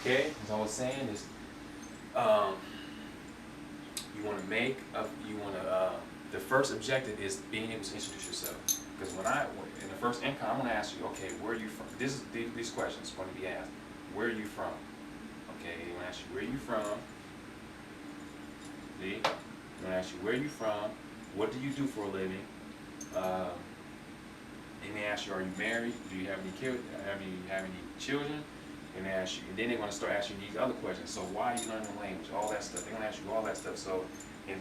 Okay, as I was saying, is um, you want to the first objective is being able to introduce yourself. Because in the first income, I'm going to ask you, okay, where are you from? These questions going to be asked. Where are you from? Okay, I'm going to ask you, where are you from? See? I'm going to ask you, where are you from? What do you do for a living? Um, they may ask you, are you married? Do you have any kids? Have any children? And ask you, and then they're going to start asking you these other questions. So why are you learning the language? All that stuff. They're going to ask you all that stuff. So in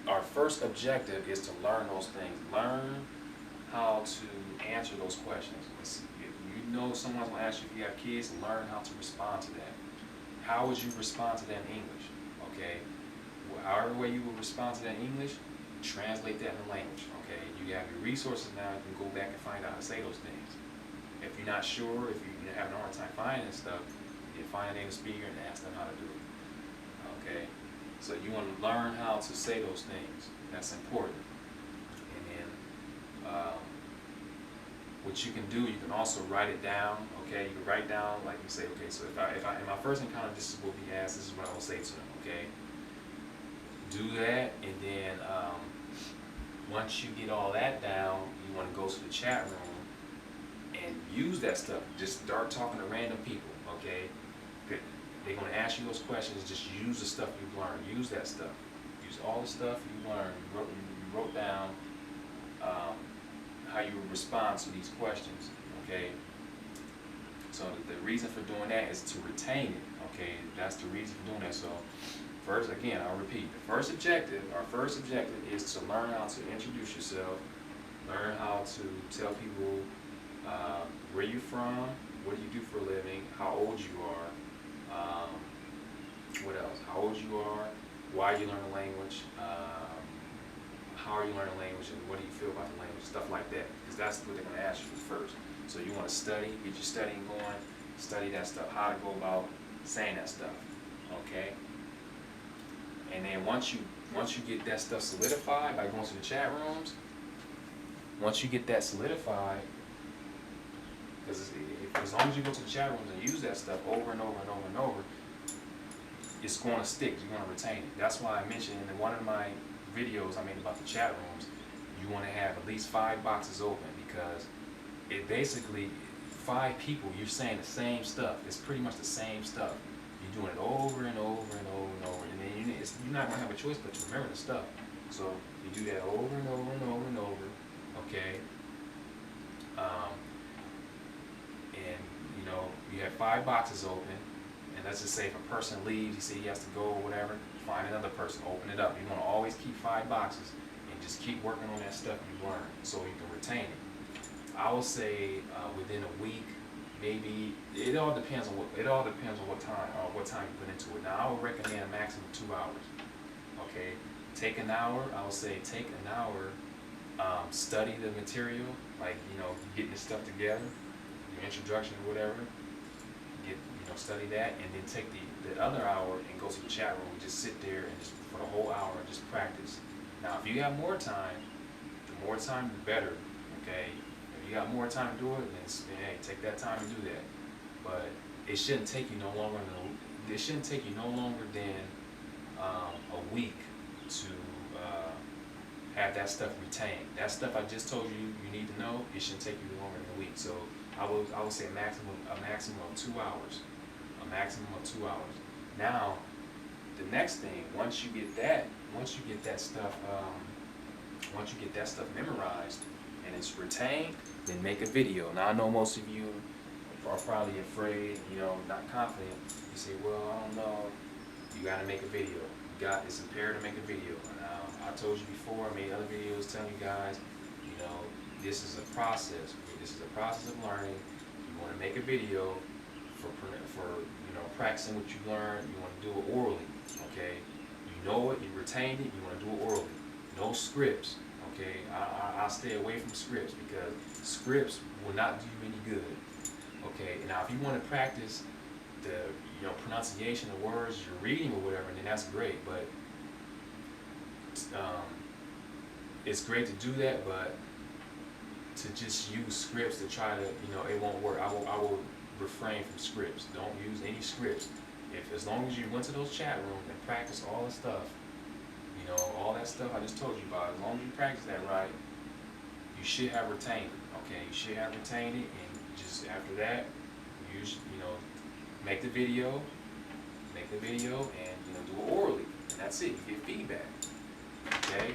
our first objective is to learn those things. Learn how to answer those questions. If you know someone's going to ask you if you have kids, learn how to respond to that. How would you respond to that in English? Okay, however way you would respond to that in English, translate that in language. Okay, you have your resources now. You can go back and find out how to say those things. If you're not sure, if you're having a hard time finding stuff, you find a native speaker and ask them how to do it. Okay, so you want to learn how to say those things. That's important. And then what you can do, you can also write it down. Okay, you can write down, like you say, okay, so if I in my first encounter, this is what we asked, this is what I will say to them. Okay, do that, and then once you get all that down, you want to go to the chat room and use that stuff. Just start talking to random people. Okay, they're going to ask you those questions. Just use the stuff you've learned. Use that stuff. Use all the stuff you learned. You wrote down how you would respond to these questions. Okay. So the reason for doing that is to retain it. Okay, that's the reason for doing that. So first, again, I'll repeat. Our first objective is to learn how to introduce yourself, learn how to tell people where you're from, what do you do for a living, how old you are, what else? How old you are, why you learn the language, how are you learning the language, and what do you feel about the language, stuff like that. Because that's what they're going to ask you first. So you want to study, get your studying going, study that stuff, how to go about saying that stuff. Okay. And then once you get that stuff solidified by going to the chat rooms, once you get that solidified, because as long as you go to the chat rooms and use that stuff over and over and over and over, it's going to stick. You're going to retain it. That's why I mentioned in one of my videos I made about the chat rooms, you want to have at least 5 boxes open, because it basically 5 people, you're saying the same stuff. It's pretty much the same stuff. You're doing it over and over and over and over, and then you're not going to have a choice but to remember the stuff. So you do that over and over and over and over. Okay. And you have 5 boxes open, and let's just say if a person leaves, you see he has to go or whatever, find another person, open it up. You want to always keep 5 boxes and just keep working on that stuff you learned so you can retain it. I would say within a week, maybe it all depends on what time you put into it. Now I would recommend a maximum of 2 hours. Okay, take an hour. I would say take an hour. Study the material, like getting the stuff together, your introduction or whatever. Study that, and then take the other hour and go to the chat room and just sit there and just for the whole hour and just practice. Now, if you have more time, the more time the better. Okay, if you got more time to do it, then hey, take that time to do that. But it shouldn't take you no longer than a week to have that stuff retained. That stuff I just told you you need to know. It shouldn't take you longer than a week. So I would say a maximum of 2 hours. A maximum of 2 hours. Now, the next thing, once you get that stuff memorized and it's retained, then make a video. Now I know most of you are probably afraid, not confident. You say, well, I don't know. You got to make a video. It's imperative to make a video. I told you before, I made other videos telling you guys, this is a process. This is a process of learning. You want to make a video for practicing what you learned. You want to do it orally. Okay, you know it. You retained it. You want to do it orally. No scripts. Okay, I stay away from scripts because scripts will not do you any good. Okay, now if you want to practice the pronunciation of words you're reading or whatever, then that's great. But it's great to do that, but to just use scripts to try to, it won't work. I will refrain from scripts. Don't use any scripts. If as long as you went to those chat rooms and practice all the stuff, you know, all that stuff I just told you about, as long as you practice that right, you should have retained it. Okay, you should have retained it, and just after that, you know, make the video, and you know, do it orally, and that's it. You get feedback. Okay,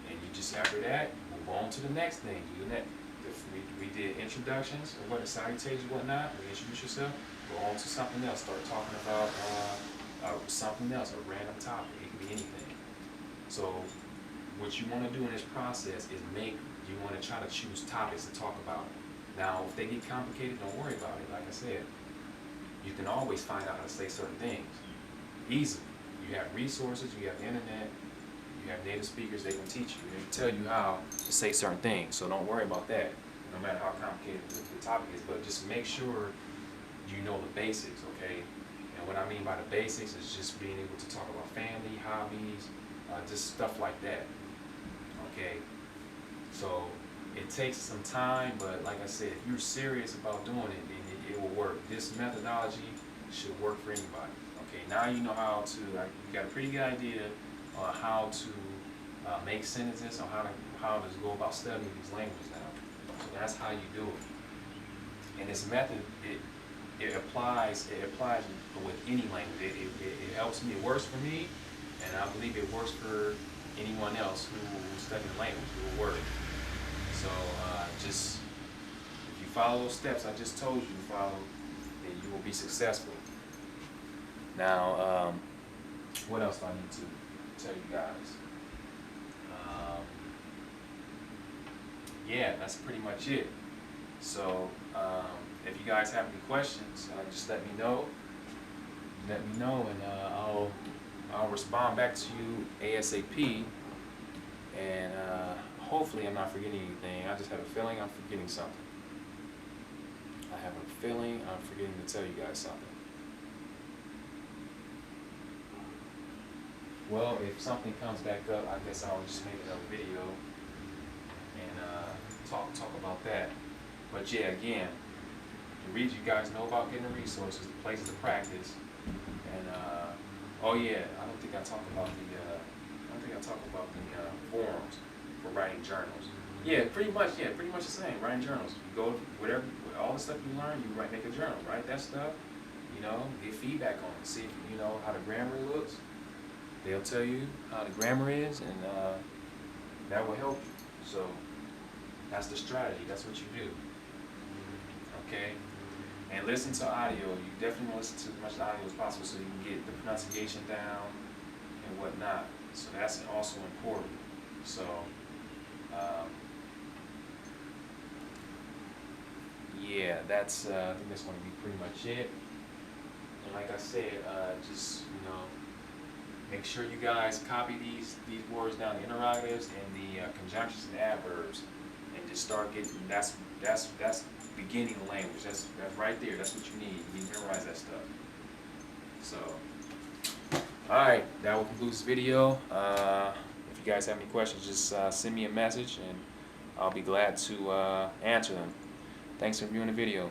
and you just after that move on to the next thing. You do that. If we did introductions or what, salutations, whatnot. We introduce yourself. Go on to something else. Start talking about something else, a random topic. It can be anything. So what you want to do in this process is you want to try to choose topics to talk about. Now, if they get complicated, don't worry about it. Like I said, you can always find out how to say certain things easily. You have resources, you have the internet, you have native speakers, they can teach you. They can tell you how to say certain things. So don't worry about that, no matter how complicated the topic is. But just make sure you know the basics, okay? And what I mean by the basics is just being able to talk about family, hobbies, just stuff like that, okay? So it takes some time, but like I said, if you're serious about doing it, then it will work. This methodology should work for anybody. Okay, now you know how to, you got a pretty good idea on how to make sentences, on how to go about studying these languages now. So that's how you do it. And this method, it applies with any language. It helps me, it works for me, and I believe it works for anyone else who's studying the language. It will work. So just, if you follow those steps I just told you to follow, then you will be successful. Now, what else do I need to tell you guys? Yeah, that's pretty much it. So if you guys have any questions, just let me know. And I'll respond back to you ASAP. And hopefully I'm not forgetting anything. I just have a feeling I'm forgetting something. I have a feeling I'm forgetting to tell you guys something. Well, if something comes back up, I guess I'll just make another video and talk about that. But yeah, again, you guys know about getting the resources, the places to practice, and oh yeah, I don't think I talked about the forums for writing journals. Yeah, pretty much the same. Writing journals. You go whatever, all the stuff you learn, you make a journal. Write that stuff. You know, get feedback on it. See if you know how the grammar looks. They'll tell you how the grammar is, and that will help you. So that's the strategy. That's what you do. Okay. And listen to audio. You definitely want to listen to as much audio as possible so you can get the pronunciation down and whatnot. So that's also important. So, yeah, that's I think that's going to be pretty much it. And like I said, just make sure you guys copy these words down, the interrogatives and the conjunctions and adverbs, and just start getting. That's beginning the language. That's right there. That's what you need. You need to memorize that stuff. So. Alright, that will conclude this video. If you guys have any questions, just send me a message and I'll be glad to answer them. Thanks for viewing the video.